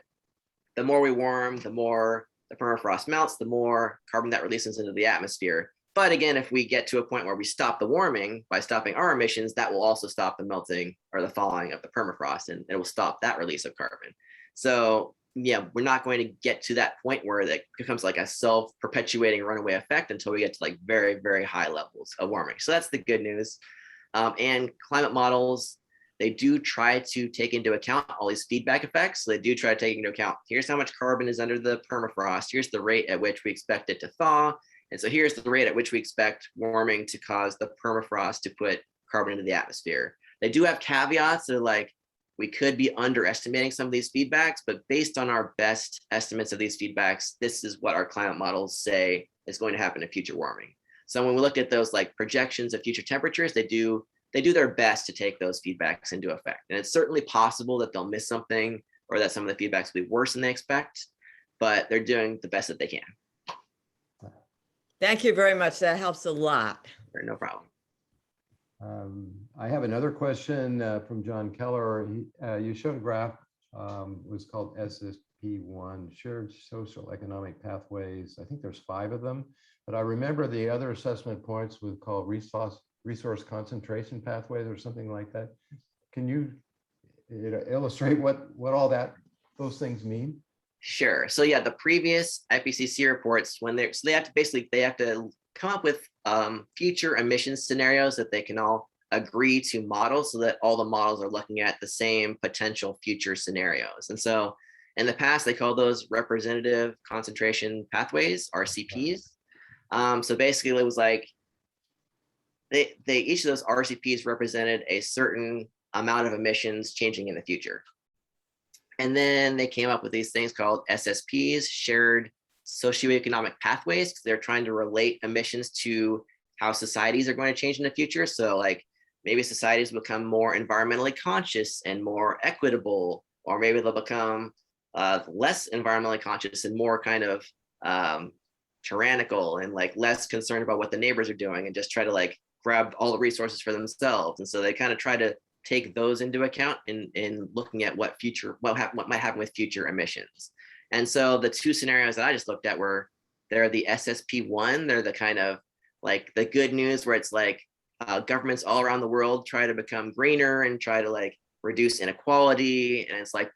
S2: the more we warm, the more the permafrost melts, the more carbon that releases into the atmosphere. But again, if we get to a point where we stop the warming by stopping our emissions, that will also stop the melting or the thawing of the permafrost, and it will stop that release of carbon. So yeah, we're not going to get to that point where it becomes like a self-perpetuating runaway effect until we get to like very, very high levels of warming. So that's the good news. And climate models, they do try to take into account all these feedback effects. So they do try to take into account, here's how much carbon is under the permafrost, here's the rate at which we expect it to thaw, and so here's the rate at which we expect warming to cause the permafrost to put carbon into the atmosphere. They do have caveats that are like, we could be underestimating some of these feedbacks, but based on our best estimates of these feedbacks, this is what our climate models say is going to happen in future warming. So when we look at those like projections of future temperatures, they do their best to take those feedbacks into effect. And it's certainly possible that they'll miss something or that some of the feedbacks will be worse than they expect, but they're doing the best that they can.
S3: Thank you very much. That helps a lot.
S2: No problem.
S1: I have another question from John Keller. You showed a graph, it was called SSP1, shared social economic pathways. I think there's 5 of them, but I remember the other assessment points was called resource concentration pathways or something like that. Can you illustrate what all those things mean?
S2: Sure. So yeah, the previous IPCC reports, when they're, so they have to basically, they have to come up with future emission scenarios that they can all agree to model, so that all the models are looking at the same potential future scenarios. And so in the past, they call those representative concentration pathways, RCPs. So basically it was like, they each of those RCPs represented a certain amount of emissions changing in the future. And then they came up with these things called SSPs, shared socioeconomic pathways, because they're trying to relate emissions to how societies are going to change in the future. So like maybe societies become more environmentally conscious and more equitable, or maybe they'll become less environmentally conscious and more kind of tyrannical and like less concerned about what the neighbors are doing and just try to like grab all the resources for themselves. And so they kind of try to take those into account in looking at what might happen with future emissions. And so the 2 scenarios that I just looked at they're the SSP1, they're the kind of like the good news where it's like governments all around the world try to become greener and try to like reduce inequality. And it's like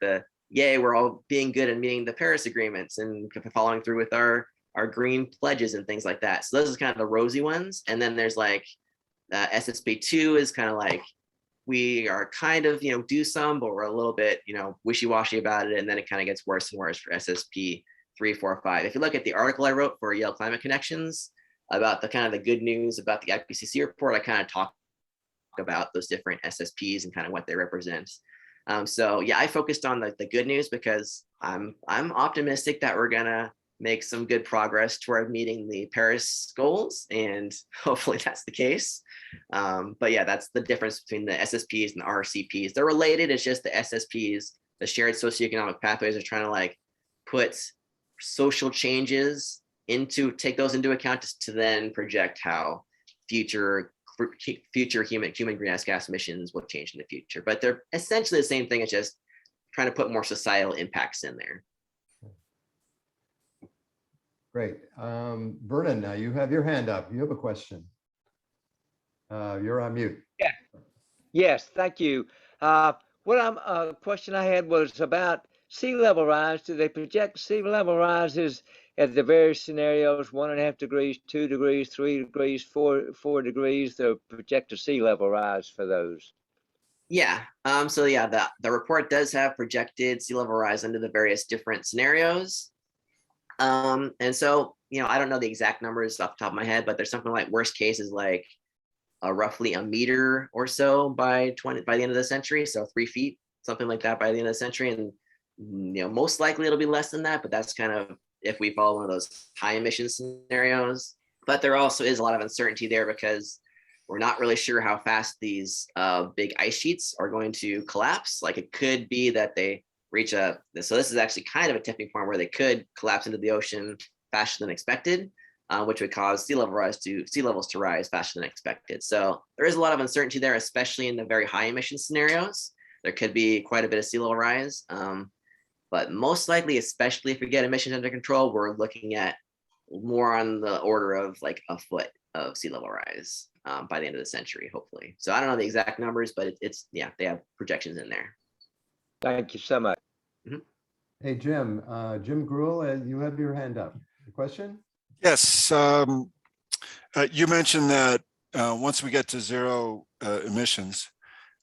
S2: yay, we're all being good and meeting the Paris agreements and following through with our green pledges and things like that. So those are kind of the rosy ones. And then there's like SSP2 is kind of like, we are kind of, do some, but we're a little bit, wishy-washy about it. And then it kind of gets worse and worse for SSP 3, 4, 5. If you look at the article I wrote for Yale Climate Connections about the kind of the good news about the IPCC report, I kind of talk about those different SSPs and kind of what they represent. So yeah, I focused on the good news because I'm optimistic that we're gonna make some good progress toward meeting the Paris goals, and hopefully that's the case. But yeah, that's the difference between the SSPs and the RCPs. They're related, it's just the SSPs, the shared socioeconomic pathways, are trying to like put social changes take those into account to then project how future human greenhouse gas emissions will change in the future. But they're essentially the same thing, it's just trying to put more societal impacts in there.
S1: Great. Vernon, now you have your hand up. You have a question. You're on mute.
S4: Yeah. Yes, thank you. Question I had was about sea level rise. Do they project sea level rises at the various scenarios, 1.5 degrees, 2 degrees, 3 degrees, 4 degrees, the projected sea level rise for those?
S2: Yeah. So yeah, the report does have projected sea level rise under the various different scenarios. And so, I don't know the exact numbers off the top of my head, but there's something like worst case is like roughly a meter or so by the end of the century. So 3 feet, something like that by the end of the century. And, most likely it'll be less than that, but that's kind of if we follow one of those high emission scenarios. But there also is a lot of uncertainty there because we're not really sure how fast these big ice sheets are going to collapse. Like it could be that they reach so this is actually kind of a tipping point where they could collapse into the ocean faster than expected, which would cause sea levels to rise faster than expected. So there is a lot of uncertainty there, especially in the very high emission scenarios. There could be quite a bit of sea level rise, but most likely, especially if we get emissions under control, we're looking at more on the order of like a foot of sea level rise by the end of the century, hopefully. So I don't know the exact numbers, but it's they have projections in there.
S4: Thank you so much.
S2: Mm-hmm.
S1: Hey, Jim Gruhl, you have your hand up. A question?
S5: Yes. You mentioned that once we get to zero emissions,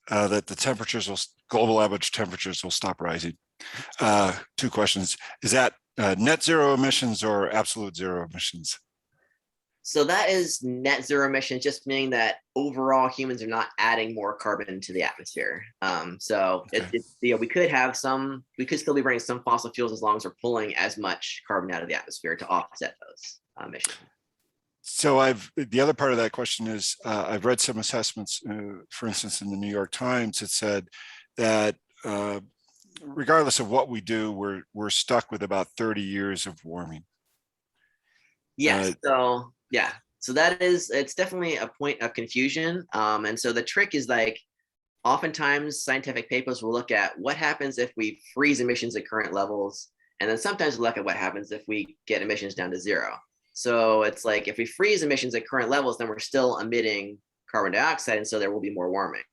S5: that the global average temperatures will stop rising. 2 questions. Is that net zero emissions or absolute zero emissions?
S2: So that is net zero emissions, just meaning that overall humans are not adding more carbon to the atmosphere. So
S5: Okay.
S2: we could still be burning some fossil fuels as long as we're pulling as much carbon out of the atmosphere to offset those emissions.
S5: So the other part of that question is I've read some assessments, for instance, in the New York Times, it said that regardless of what we do, we're stuck with about 30 years of warming.
S2: Yes. So it's definitely a point of confusion. And so the trick is like, oftentimes scientific papers will look at what happens if we freeze emissions at current levels And then sometimes we look at what happens if we get emissions down to zero. So it's like if we freeze emissions at current levels, then we're still emitting carbon dioxide, and so there will be more warming.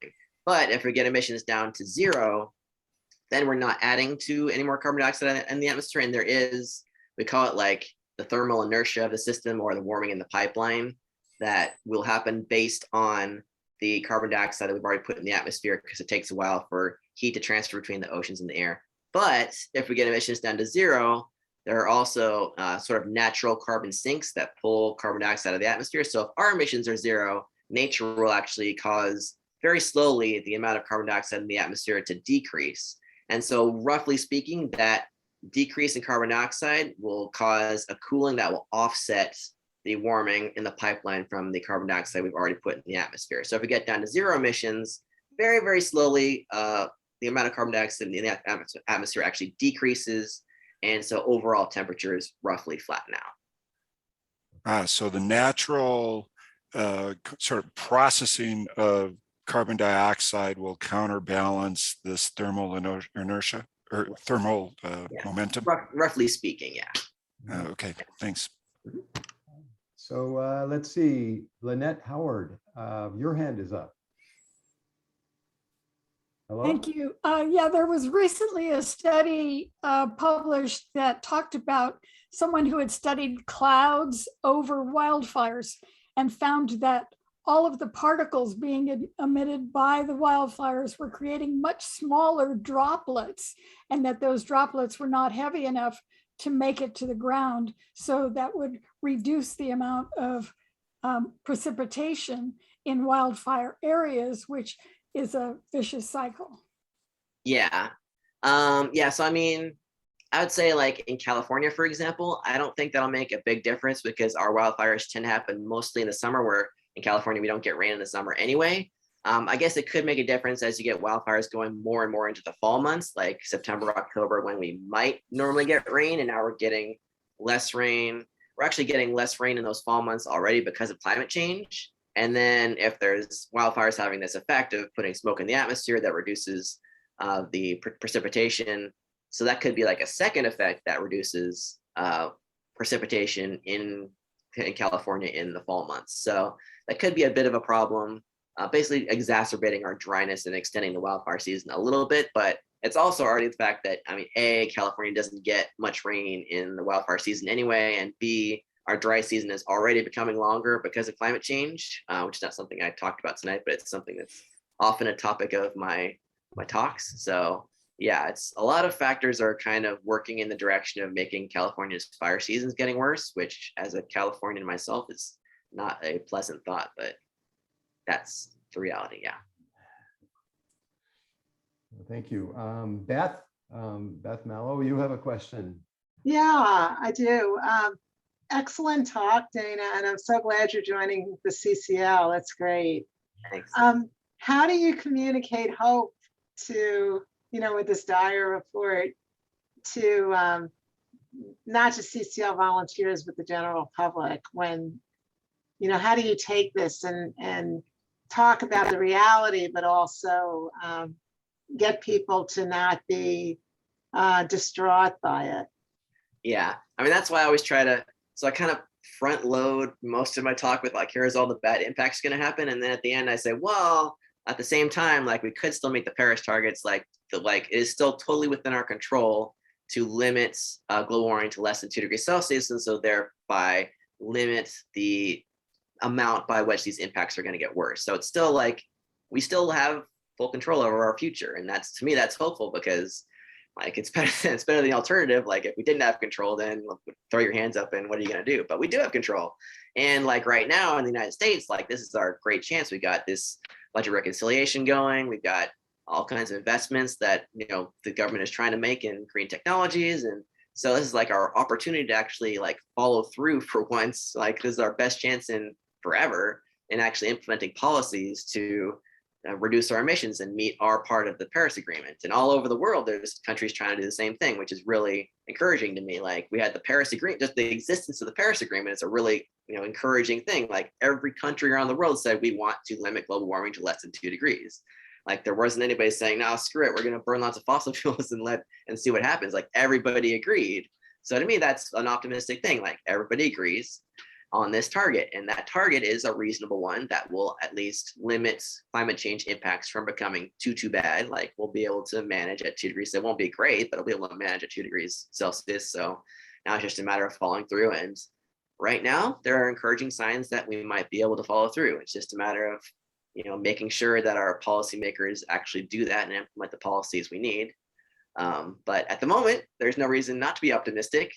S2: But if we get emissions down to zero, then we're not adding to any more carbon dioxide in the atmosphere. And there is, we call it like the thermal inertia of the system, or the warming in the pipeline, that will happen based on the carbon dioxide that we've already put in the atmosphere, because it takes a while for heat to transfer between the oceans and the air. But if we get emissions down to zero, there are also sort of natural carbon sinks that pull carbon dioxide out of the atmosphere. So if our emissions are zero, nature will actually cause very slowly the amount of carbon dioxide in the atmosphere to decrease. And so roughly speaking, that decrease in carbon dioxide will cause a cooling that will offset the warming in the pipeline from the carbon dioxide we've already put in the atmosphere. So if we get down to zero emissions, very, very slowly, the amount of carbon dioxide in the atmosphere actually decreases. And so overall temperatures roughly flatten out.
S5: So the natural sort of processing of carbon dioxide will counterbalance this thermal inertia or thermal momentum.
S2: Roughly speaking, yeah.
S5: Okay, thanks.
S1: So let's see, Lynette Howard, your hand is up. Hello?
S6: Thank you. Yeah, there was recently a study published that talked about someone who had studied clouds over wildfires and found that all of the particles being emitted by the wildfires were creating much smaller droplets, and that those droplets were not heavy enough to make it to the ground. So that would reduce the amount of precipitation in wildfire areas, which is a vicious cycle.
S2: Yeah. Yeah. So, I mean, I would say like in California, for example, I don't think that'll make a big difference because our wildfires tend to happen mostly in the summer, where in California, we don't get rain in the summer anyway. I guess it could make a difference as you get wildfires going more and more into the fall months, like September, October, when we might normally get rain, and now we're getting less rain. We're actually getting less rain in those fall months already because of climate change. And then if there's wildfires having this effect of putting smoke in the atmosphere, that reduces the precipitation. So that could be like a second effect that reduces precipitation in California in the fall months. So that could be a bit of a problem, basically exacerbating our dryness and extending the wildfire season a little bit. But it's also already the fact that, I mean, California doesn't get much rain in the wildfire season anyway, and B, our dry season is already becoming longer because of climate change, which is not something I talked about tonight, but it's something that's often a topic of my talks. So yeah, it's a lot of factors are kind of working in the direction of making California's fire seasons getting worse, which as a Californian myself is not a pleasant thought, but that's the reality. Yeah.
S1: Thank you. Beth Mallow, you have a question.
S7: Yeah, I do. Excellent talk, Dana, and I'm so glad you're joining the CCL. That's great.
S2: Thanks.
S7: How do you communicate hope to, with this dire report, to not just CCL volunteers, but the general public, when, how do you take this and talk about the reality, but also get people to not be distraught by it?
S2: Yeah, I mean, that's why I always try to, so I kind of front load most of my talk with like, here's all the bad impacts going to happen. And then at the end I say, well, at the same time, like we could still meet the Paris targets, like it is still totally within our control to limit global warming to less than 2 degrees Celsius. And so thereby limit the amount by which these impacts are going to get worse. So it's still like, we still have full control over our future. And that's, to me, that's hopeful, because like it's better than the alternative. Like if we didn't have control, then throw your hands up and what are you going to do? But we do have control. And like right now in the United States, like this is our great chance. We got this budget reconciliation going. We've got all kinds of investments that, the government is trying to make in green technologies. And so this is like our opportunity to actually like follow through for once. Like this is our best chance in forever in actually implementing policies to reduce our emissions and meet our part of the Paris Agreement. And all over the world, there's countries trying to do the same thing, which is really encouraging to me. Like we had the Paris Agreement, just the existence of the Paris Agreement is a really, encouraging thing. Like every country around the world said, we want to limit global warming to less than 2 degrees. Like there wasn't anybody saying, no, screw it, we're gonna burn lots of fossil fuels and see what happens. Like everybody agreed. So to me, that's an optimistic thing. Like everybody agrees on this target, and that target is a reasonable one that will at least limit climate change impacts from becoming too bad. Like we'll be able to manage at 2 degrees. It won't be great, but we'll be able to manage at 2 degrees Celsius. So now it's just a matter of following through. And right now, there are encouraging signs that we might be able to follow through. It's just a matter of, making sure that our policymakers actually do that and implement the policies we need. But at the moment, there's no reason not to be optimistic.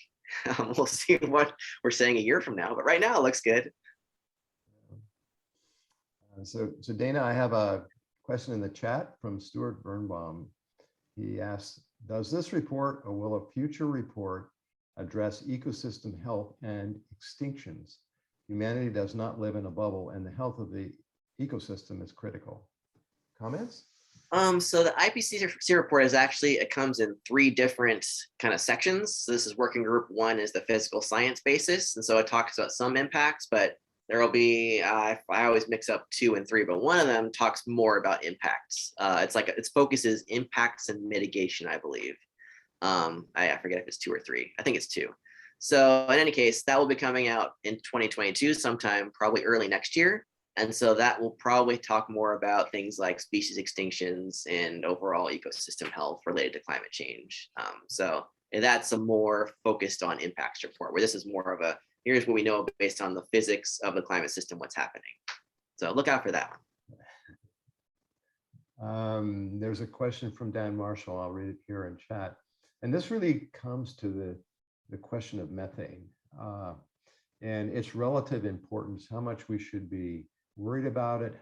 S2: We'll see what we're saying a year from now, but right now it looks good.
S1: So Dana, I have a question in the chat from Stuart Birnbaum. He asks, does this report or will a future report address ecosystem health and extinctions? Humanity does not live in a bubble and the health of the ecosystem is critical. Comments?
S2: So the IPCC report is actually, it comes in 3 different kind of sections. So this is working group 1 is the physical science basis. And so it talks about some impacts, but there will be, I always mix up 2 and 3, but one of them talks more about impacts. It's like, its focus is impacts and mitigation, I believe. I forget if it's 2 or 3. I think it's 2. So in any case, that will be coming out in 2022, sometime probably early next year. And so that will probably talk more about things like species extinctions and overall ecosystem health related to climate change. So that's a more focused on impacts report, where this is more of a, here's what we know based on the physics of the climate system, what's happening. So look out for that one.
S1: There's a question from Dan Marshall. I'll read it here in chat. And this really comes to the question of methane and its relative importance, how much we should be worried about it,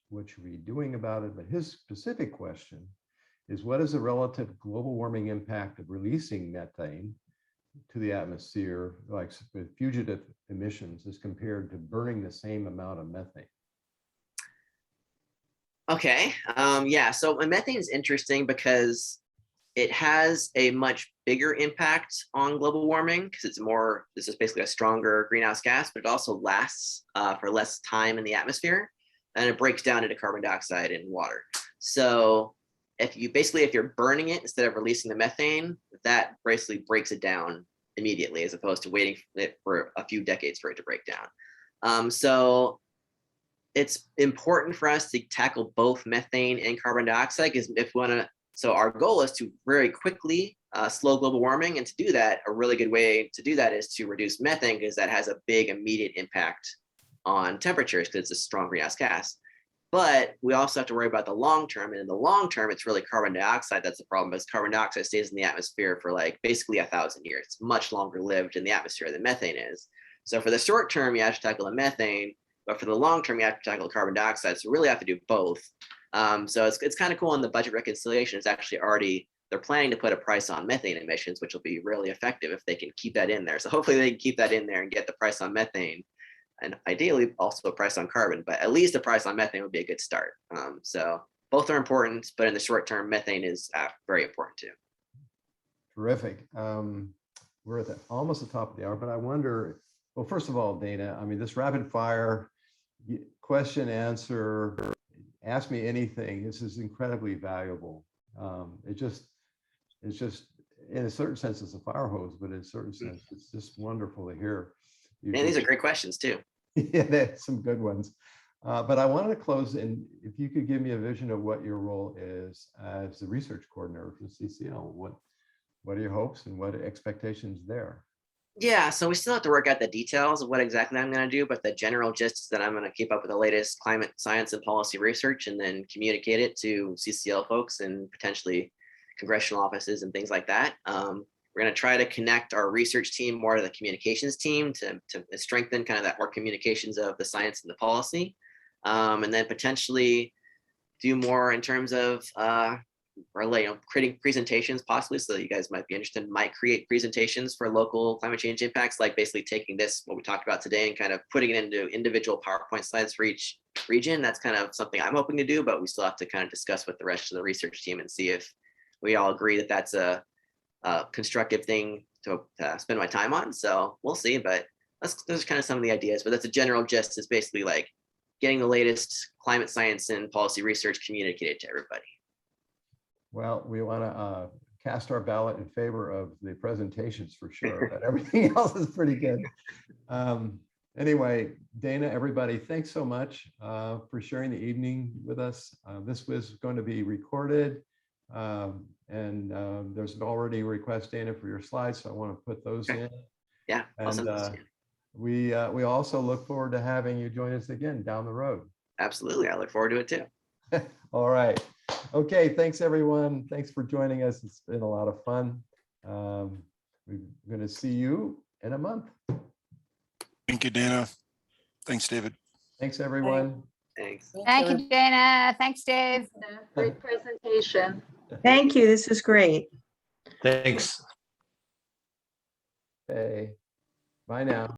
S1: what should we be doing about it. But his specific question is, what is the relative global warming impact of releasing methane to the atmosphere, like with fugitive emissions, as compared to burning the same amount of methane?
S2: Okay, yeah, so methane is interesting because it has a much bigger impact on global warming because this is basically a stronger greenhouse gas, but it also lasts for less time in the atmosphere, and it breaks down into carbon dioxide and water. So if you're burning it instead of releasing the methane, that basically breaks it down immediately, as opposed to waiting for a few decades for it to break down. So it's important for us to tackle both methane and carbon dioxide, because if we want to, so our goal is to very quickly slow global warming. And to do that, a really good way to do that is to reduce methane, because that has a big immediate impact on temperatures because it's a strong greenhouse gas. But we also have to worry about the long term. And in the long term, it's really carbon dioxide that's the problem, because carbon dioxide stays in the atmosphere for like basically 1,000 years. It's much longer lived in the atmosphere than methane is. So for the short term, you have to tackle the methane, but for the long term, you have to tackle carbon dioxide. So we really have to do both. So it's kind of cool. In the budget reconciliation, it's actually already, they're planning to put a price on methane emissions, which will be really effective if they can keep that in there. So hopefully they can keep that in there and get the price on methane, and ideally also a price on carbon, but at least a price on methane would be a good start. So both are important, but in the short term, methane is very important too.
S1: Terrific. We're at almost the top of the hour, but I wonder, well, first of all, Dana, I mean, this rapid fire question answer, ask me anything, this is incredibly valuable. It's just, in a certain sense, it's a fire hose, but in a certain sense, it's just wonderful to hear.
S2: And these are great questions too.
S1: Yeah, that's some good ones. But I wanted to close, and if you could give me a vision of what your role is as the research coordinator for CCL, what are your hopes and what are expectations there?
S2: Yeah, so we still have to work out the details of what exactly I'm going to do, but the general gist is that I'm going to keep up with the latest climate science and policy research and then communicate it to CCL folks and potentially congressional offices and things like that. We're going to try to connect our research team more to the communications team to strengthen kind of that more communications of the science and the policy, and then potentially do more in terms of creating presentations possibly, so that you guys might be interested, might create presentations for local climate change impacts, like basically taking this, what we talked about today, and kind of putting it into individual PowerPoint slides for each region. That's kind of something I'm hoping to do, but we still have to kind of discuss with the rest of the research team and see if we all agree that that's a constructive thing to spend my time on. So we'll see, but those are kind of some of the ideas, but that's a general gist, is basically like getting the latest climate science and policy research communicated to everybody.
S1: Well, we want to cast our ballot in favor of the presentations for sure, but everything else is pretty good. Anyway, Dana, everybody, thanks so much for sharing the evening with us. This was going to be recorded, and there's already a request, Dana, for your slides, so I want to put those in.
S2: Yeah, I'll send
S1: And
S2: those to you.
S1: we also look forward to having you join us again down the road.
S2: Absolutely. I look forward to it too.
S1: All right. Okay. Thanks, everyone. Thanks for joining us. It's been a lot of fun. We're going to see you in a month.
S5: Thank you, Dana. Thanks, David.
S1: Thanks, everyone.
S2: Thanks.
S8: Thank you, Dana. Thanks, Dave.
S9: Great presentation.
S10: Thank you. This was great.
S11: Thanks.
S1: Okay. Bye now.